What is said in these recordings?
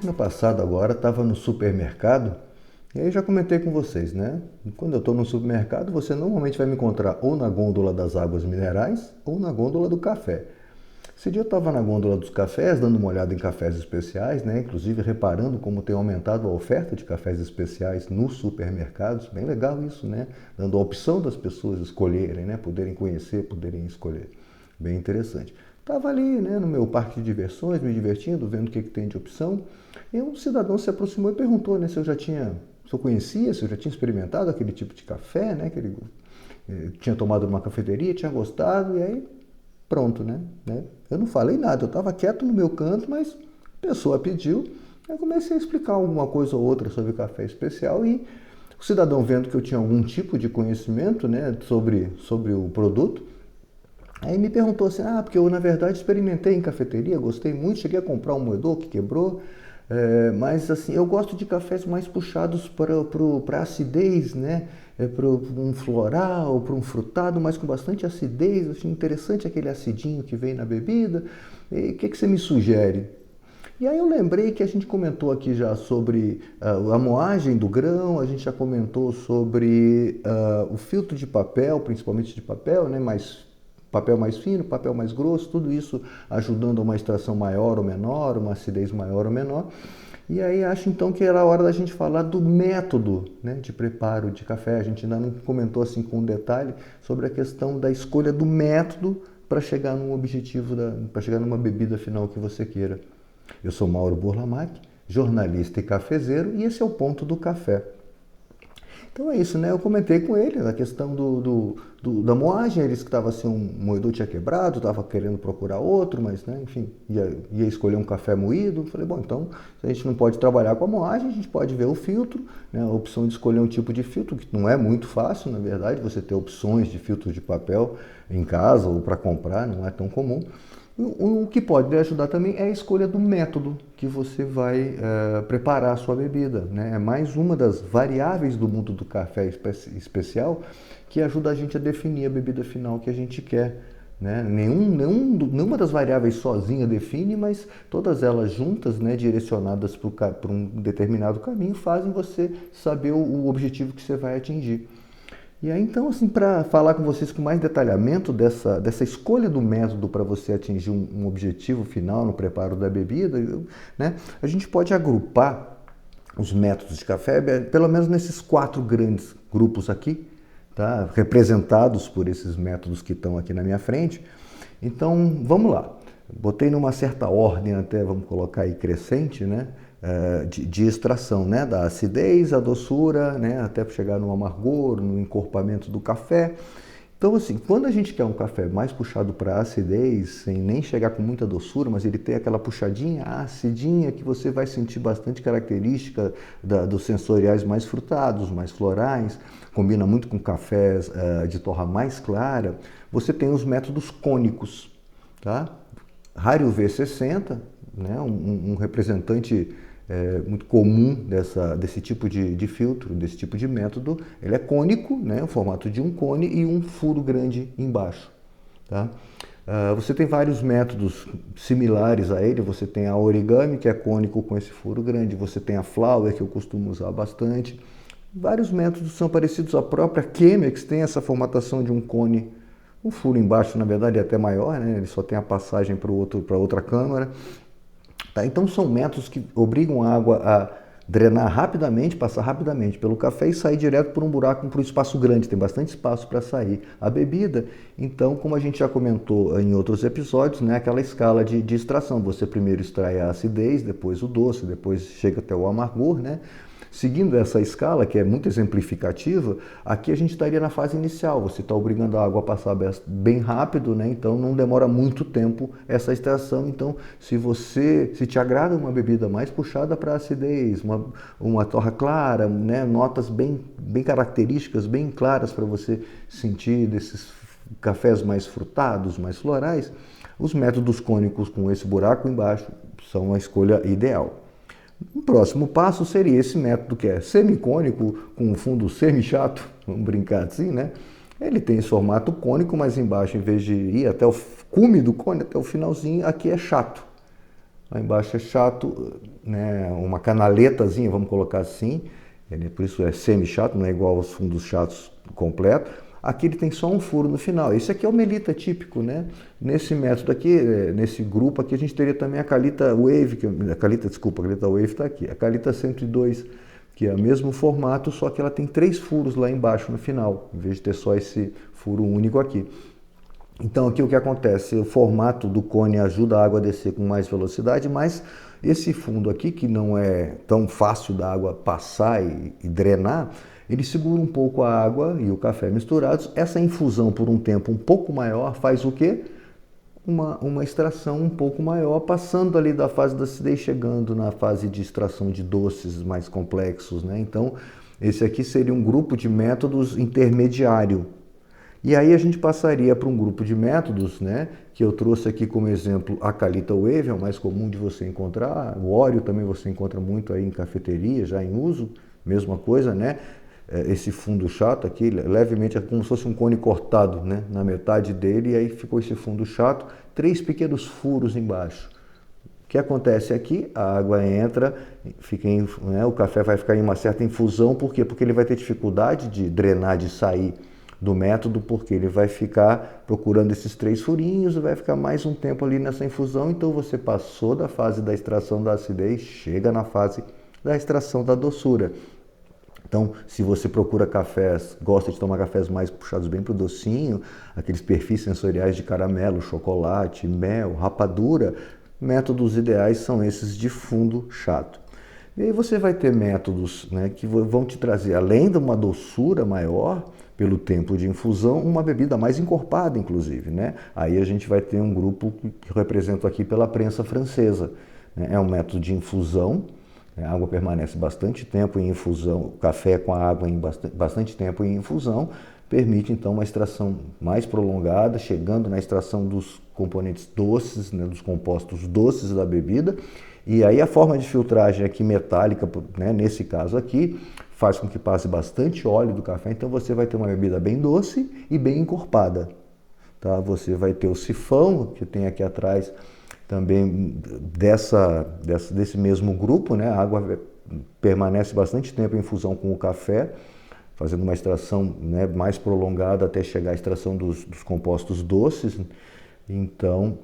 Semana passada agora estava no supermercado e aí já comentei com vocês, né? Quando eu estou no supermercado, você normalmente vai me encontrar ou na gôndola das águas minerais ou na gôndola do café. Esse dia eu estava na gôndola dos cafés, dando uma olhada em cafés especiais, né? Inclusive reparando como tem aumentado a oferta de cafés especiais nos supermercados. Bem legal isso, né? Dando a opção das pessoas escolherem, né? Poderem conhecer, poderem escolher. Bem interessante. Estava ali, né, no meu parque de diversões, me divertindo, vendo o que tem de opção. E um cidadão se aproximou e perguntou, né, se eu conhecia, se eu já tinha experimentado aquele tipo de café, né, que ele tinha tomado numa cafeteria, tinha gostado, e aí pronto, né? Eu não falei nada, eu estava quieto no meu canto, mas a pessoa pediu, eu comecei a explicar alguma coisa ou outra sobre café especial e o cidadão, vendo que eu tinha algum tipo de conhecimento, né, sobre o produto, aí me perguntou assim, porque eu na verdade experimentei em cafeteria, gostei muito, cheguei a comprar um moedor que quebrou, mas assim, eu gosto de cafés mais puxados para acidez, né? Para um floral, para um frutado, mas com bastante acidez. Achei interessante aquele acidinho que vem na bebida. E o que você me sugere? E aí eu lembrei que a gente comentou aqui já sobre a moagem do grão, a gente já comentou sobre o filtro de papel, principalmente de papel, né? Papel mais fino, papel mais grosso, tudo isso ajudando a uma extração maior ou menor, uma acidez maior ou menor. E aí acho então que era a hora da gente falar do método, né, de preparo de café. A gente ainda não comentou assim com detalhe sobre a questão da escolha do método para chegar num objetivo, para chegar numa bebida final que você queira. Eu sou Mauro Burlamac, jornalista e cafezeiro, e esse é o Ponto do Café. Então é isso, né? Eu comentei com ele a questão da moagem, ele disse que estava assim, um moedor tinha quebrado, estava querendo procurar outro, mas, né, enfim, ia escolher um café moído. Falei, bom, então, se a gente não pode trabalhar com a moagem, a gente pode ver o filtro, né, a opção de escolher um tipo de filtro, que não é muito fácil, na verdade, você ter opções de filtro de papel em casa ou para comprar, não é tão comum. O que pode lhe ajudar também é a escolha do método que você vai preparar a sua bebida, né? É mais uma das variáveis do mundo do café especial que ajuda a gente a definir a bebida final que a gente quer, né? Nenhuma das variáveis sozinha define, mas todas elas juntas, né, direcionadas para um determinado caminho, fazem você saber o objetivo que você vai atingir. E aí, então, assim, para falar com vocês com mais detalhamento dessa escolha do método para você atingir um objetivo final no preparo da bebida, né, a gente pode agrupar os métodos de café, pelo menos nesses 4 grandes grupos aqui, tá, representados por esses métodos que estão aqui na minha frente. Então, vamos lá. Botei numa certa ordem até, vamos colocar aí, crescente, né? De extração, né? Da acidez, a doçura, né? Até chegar no amargor, no encorpamento do café. Então, assim, quando a gente quer um café mais puxado para acidez, sem nem chegar com muita doçura, mas ele tem aquela puxadinha acidinha que você vai sentir bastante característica dos sensoriais mais frutados, mais florais, combina muito com cafés de torra mais clara, você tem os métodos cônicos, tá? Rario V60, né? Um representante muito comum desse tipo de filtro, desse tipo de método. Ele é cônico, né, o formato de um cone e um furo grande embaixo. Tá? Você tem vários métodos similares a ele. Você tem a origami, que é cônico com esse furo grande. Você tem a flower, que eu costumo usar bastante. Vários métodos são parecidos. A própria Chemex tem essa formatação de um cone, um furo embaixo, na verdade, é até maior, né? Ele só tem a passagem para outra câmara. Tá? Então são métodos que obrigam a água a drenar rapidamente, passar rapidamente pelo café e sair direto por um buraco, para um espaço grande, tem bastante espaço para sair. A bebida, então, como a gente já comentou em outros episódios, né, aquela escala de extração. Você primeiro extrai a acidez, depois o doce, depois chega até o amargor, né? Seguindo essa escala, que é muito exemplificativa, aqui a gente estaria na fase inicial. Você está obrigando a água a passar bem rápido, né? Então não demora muito tempo essa extração. Então, se te agrada uma bebida mais puxada para acidez, uma torra clara, né? Notas bem características, bem claras para você sentir desses cafés mais frutados, mais florais, os métodos cônicos com esse buraco embaixo são a escolha ideal. O próximo passo seria esse método que é semicônico, com um fundo semi-chato, vamos brincar assim, né? Ele tem esse formato cônico, mas embaixo, em vez de ir até o cume do cone, até o finalzinho, aqui é chato. Lá embaixo é chato, né? Uma canaletazinha, vamos colocar assim, por isso é semi-chato, não é igual aos fundos chatos completo. Aqui ele tem só um furo no final. Esse aqui é o melita típico, né? Nesse método aqui, nesse grupo aqui, a gente teria também a Kalita Wave, a Kalita Wave está aqui. A Kalita 102, que é o mesmo formato, só que ela tem 3 furos lá embaixo no final, em vez de ter só esse furo único aqui. Então aqui o que acontece? O formato do cone ajuda a água a descer com mais velocidade, mas esse fundo aqui, que não é tão fácil da água passar e drenar, ele segura um pouco a água e o café misturados. Essa infusão por um tempo um pouco maior faz o quê? Uma extração um pouco maior, passando ali da fase da acidez, chegando na fase de extração de doces mais complexos, né? Então, esse aqui seria um grupo de métodos intermediário. E aí a gente passaria para um grupo de métodos, né, que eu trouxe aqui como exemplo a Kalita Wave, é o mais comum de você encontrar. O Oreo também você encontra muito aí em cafeteria, já em uso, mesma coisa, né? Esse fundo chato aqui, levemente, é como se fosse um cone cortado, né, na metade dele, e aí ficou esse fundo chato, 3 pequenos furos embaixo. O que acontece aqui? A água entra, né, o café vai ficar em uma certa infusão, por quê? Porque ele vai ter dificuldade de drenar, de sair do método, porque ele vai ficar procurando esses 3 furinhos e vai ficar mais um tempo ali nessa infusão. Então você passou da fase da extração da acidez, chega na fase da extração da doçura. Então, se você procura cafés, gosta de tomar cafés mais puxados bem para o docinho, aqueles perfis sensoriais de caramelo, chocolate, mel, rapadura, métodos ideais são esses de fundo chato. E aí você vai ter métodos, né, que vão te trazer, além de uma doçura maior, pelo tempo de infusão, uma bebida mais encorpada, inclusive, né? Aí a gente vai ter um grupo que eu represento aqui pela prensa francesa, né? É um método de infusão. A água permanece bastante tempo em infusão, o café com a água em bastante tempo em infusão, permite então uma extração mais prolongada, chegando na extração dos componentes doces, né, dos compostos doces da bebida. E aí a forma de filtragem aqui metálica, né, nesse caso aqui, faz com que passe bastante óleo do café, então você vai ter uma bebida bem doce e bem encorpada. Tá? Você vai ter o sifão, que tem aqui atrás, também desse mesmo grupo, né? A água permanece bastante tempo em infusão com o café, fazendo uma extração, né, mais prolongada até chegar à extração dos compostos doces. Então,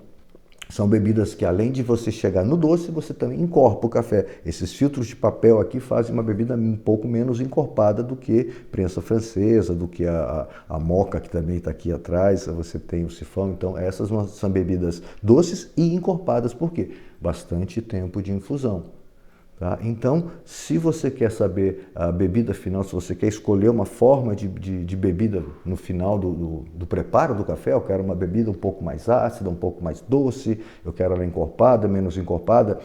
são bebidas que, além de você chegar no doce, você também encorpa o café. Esses filtros de papel aqui fazem uma bebida um pouco menos encorpada do que prensa francesa, do que a moca, que também está aqui atrás. Você tem o sifão. Então, essas são bebidas doces e encorpadas. Por quê? Bastante tempo de infusão. Tá? Então, se você quer saber a bebida final, se você quer escolher uma forma de bebida no final do preparo do café, eu quero uma bebida um pouco mais ácida, um pouco mais doce, eu quero ela encorpada, menos encorpada.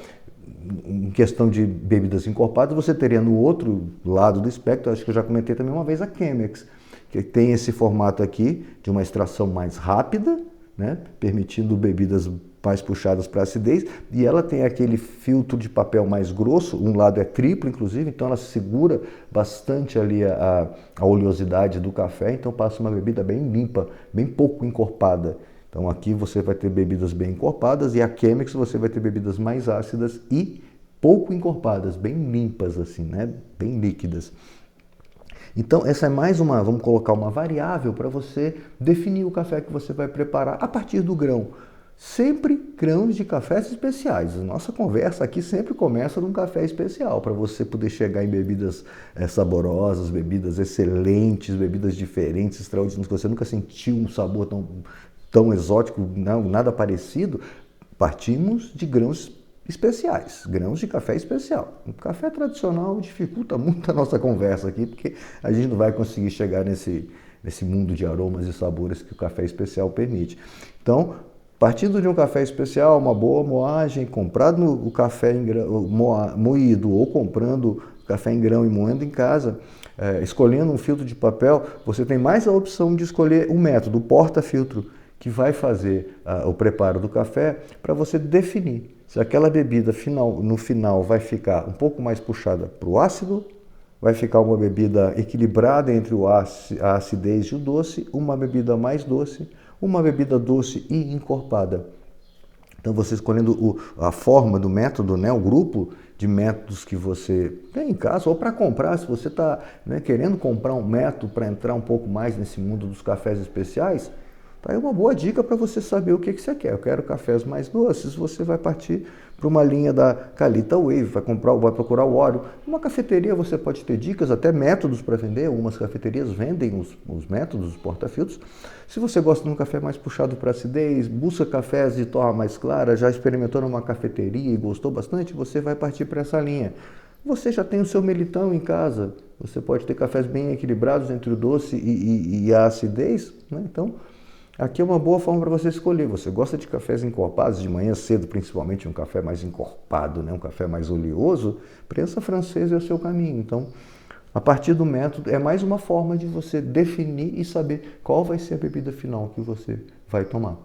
Em questão de bebidas encorpadas, você teria no outro lado do espectro, acho que eu já comentei também uma vez, a Chemex, que tem esse formato aqui de uma extração mais rápida, né, permitindo bebidas mais puxadas para acidez, e ela tem aquele filtro de papel mais grosso, um lado é triplo, inclusive, então ela segura bastante ali a oleosidade do café, então passa uma bebida bem limpa, bem pouco encorpada. Então aqui você vai ter bebidas bem encorpadas, e a Chemex você vai ter bebidas mais ácidas e pouco encorpadas, bem limpas assim, né? Bem líquidas. Então essa é mais uma, vamos colocar uma variável para você definir o café que você vai preparar a partir do grão. Sempre grãos de cafés especiais. A nossa conversa aqui sempre começa num café especial, para você poder chegar em bebidas saborosas, bebidas excelentes, bebidas diferentes, extraordinárias, que você nunca sentiu um sabor tão exótico, não, nada parecido. Partimos de grãos especiais, grãos de café especial. O café tradicional dificulta muito a nossa conversa aqui, porque a gente não vai conseguir chegar nesse mundo de aromas e sabores que o café especial permite. Então, partindo de um café especial, uma boa moagem, comprado o café em grão, moído, ou comprando café em grão e moendo em casa, escolhendo um filtro de papel, você tem mais a opção de escolher o método, o porta-filtro, que vai fazer o preparo do café para você definir se aquela bebida no final vai ficar um pouco mais puxada para o ácido, vai ficar uma bebida equilibrada entre a acidez e o doce, uma bebida mais doce, uma bebida doce e encorpada. Então, você escolhendo a forma do método, né, o grupo de métodos que você tem em casa, ou para comprar, se você está, né, querendo comprar um método para entrar um pouco mais nesse mundo dos cafés especiais, tá aí uma boa dica para você saber o que você quer. Eu quero cafés mais doces, você vai partir para uma linha da Kalita Wave, vai procurar o óleo. Numa cafeteria você pode ter dicas, até métodos para vender. Algumas cafeterias vendem os métodos, os porta-filtros. Se você gosta de um café mais puxado para acidez, busca cafés de torra mais clara, já experimentou numa cafeteria e gostou bastante, você vai partir para essa linha. Você já tem o seu melitão em casa, você pode ter cafés bem equilibrados entre o doce e a acidez, né? Então, aqui é uma boa forma para você escolher. Você gosta de cafés encorpados, de manhã cedo, principalmente um café mais encorpado, né? Um café mais oleoso, prensa francesa é o seu caminho. Então, a partir do método, é mais uma forma de você definir e saber qual vai ser a bebida final que você vai tomar.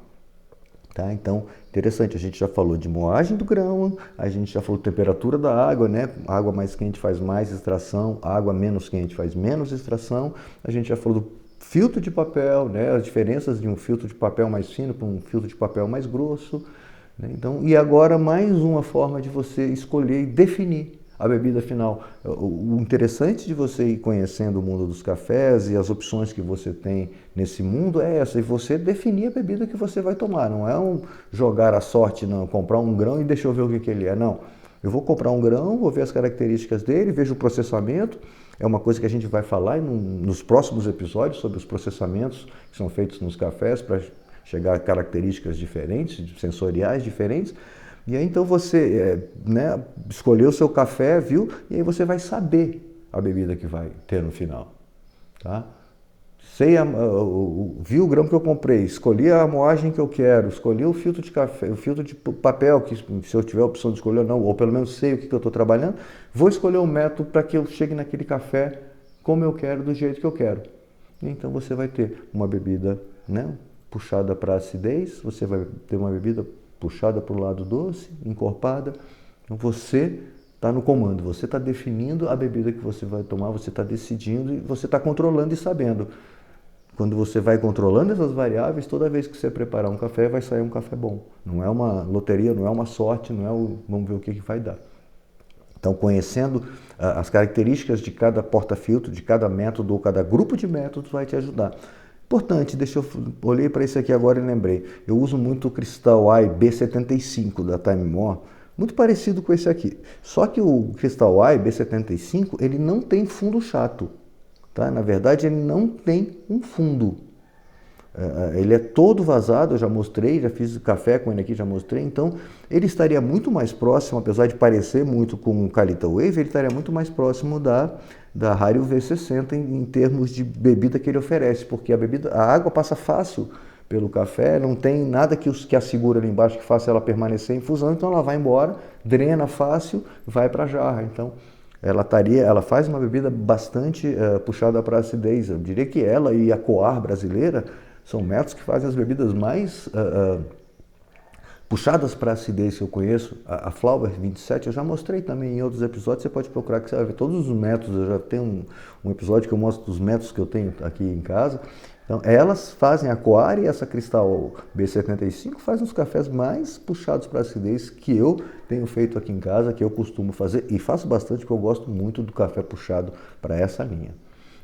Tá? Então, interessante, a gente já falou de moagem do grão, a gente já falou de temperatura da água, né? Água mais quente faz mais extração, água menos quente faz menos extração. A gente já falou do filtro de papel, né? As diferenças de um filtro de papel mais fino para um filtro de papel mais grosso, né? Então, e agora mais uma forma de você escolher e definir a bebida final. O interessante de você ir conhecendo o mundo dos cafés e as opções que você tem nesse mundo é essa, e você definir a bebida que você vai tomar. Não é jogar a sorte, não, comprar um grão e deixa eu ver o que ele é, não. Eu vou comprar um grão, vou ver as características dele, vejo o processamento. É uma coisa que a gente vai falar nos próximos episódios sobre os processamentos que são feitos nos cafés para chegar a características diferentes, sensoriais diferentes. E aí então você né, escolheu o seu café, viu? E aí você vai saber a bebida que vai ter no final. Tá? Vi o grão que eu comprei, escolhi a moagem que eu quero, escolhi o filtro de café, o filtro de papel, que se eu tiver a opção de escolher ou não, ou pelo menos sei o que eu estou trabalhando, vou escolher um método para que eu chegue naquele café como eu quero, do jeito que eu quero. Então você vai ter uma bebida, né, puxada para acidez, você vai ter uma bebida puxada para o lado doce, encorpada. Então você está no comando, você está definindo a bebida que você vai tomar, você está decidindo e você está controlando e sabendo. Quando você vai controlando essas variáveis, toda vez que você preparar um café, vai sair um café bom. Não é uma loteria, não é uma sorte, não é vamos ver o que vai dar. Então, conhecendo as características de cada porta-filtro, de cada método ou cada grupo de métodos vai te ajudar. Importante, olhei para isso aqui agora e lembrei. Eu uso muito o Crystal Eye B75 da Time More, muito parecido com esse aqui. Só que o Crystal Eye B75, ele não tem fundo chato. Tá? Na verdade, ele não tem um fundo. Ele é todo vazado, eu já mostrei, já fiz café com ele aqui, já mostrei. Então, ele estaria muito mais próximo, apesar de parecer muito com o Kalita Wave, ele estaria muito mais próximo da Hario V60 em termos de bebida que ele oferece, porque a água passa fácil pelo café, não tem nada que a segura ali embaixo que faça ela permanecer em infusão, então ela vai embora, drena fácil, vai para a jarra. Então, ela faz uma bebida bastante puxada para acidez. Eu diria que ela e a Coar brasileira são métodos que fazem as bebidas mais puxadas para acidez que eu conheço. A Flower 27 eu já mostrei também em outros episódios, você pode procurar que você vai ver todos os métodos. Eu já tenho um episódio que eu mostro os métodos que eu tenho aqui em casa. Então, elas fazem a Coar e essa Crystal B75 fazem os cafés mais puxados para acidez que eu tenho feito aqui em casa, que eu costumo fazer e faço bastante, porque eu gosto muito do café puxado para essa linha.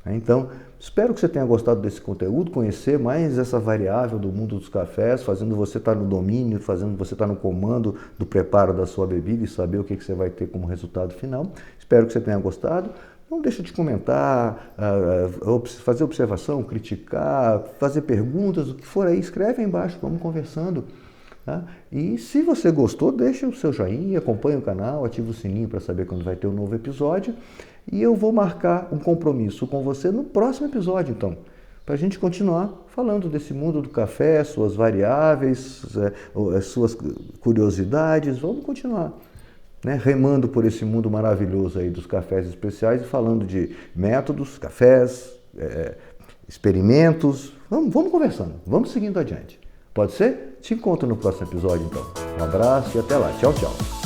Então, espero que você tenha gostado desse conteúdo, conhecer mais essa variável do mundo dos cafés, fazendo você estar no domínio, fazendo você estar no comando do preparo da sua bebida e saber o que você vai ter como resultado final. Espero que você tenha gostado. Não deixa de comentar, fazer observação, criticar, fazer perguntas, o que for aí, escreve aí embaixo, vamos conversando. Tá? E se você gostou, deixa o seu joinha, acompanhe o canal, ativa o sininho para saber quando vai ter um novo episódio. E eu vou marcar um compromisso com você no próximo episódio, então, para a gente continuar falando desse mundo do café, suas variáveis, suas curiosidades. Vamos continuar, né, remando por esse mundo maravilhoso aí dos cafés especiais e falando de métodos, cafés, experimentos. Vamos conversando, vamos seguindo adiante. Pode ser? Te encontro no próximo episódio, então. Um abraço e até lá. Tchau, tchau.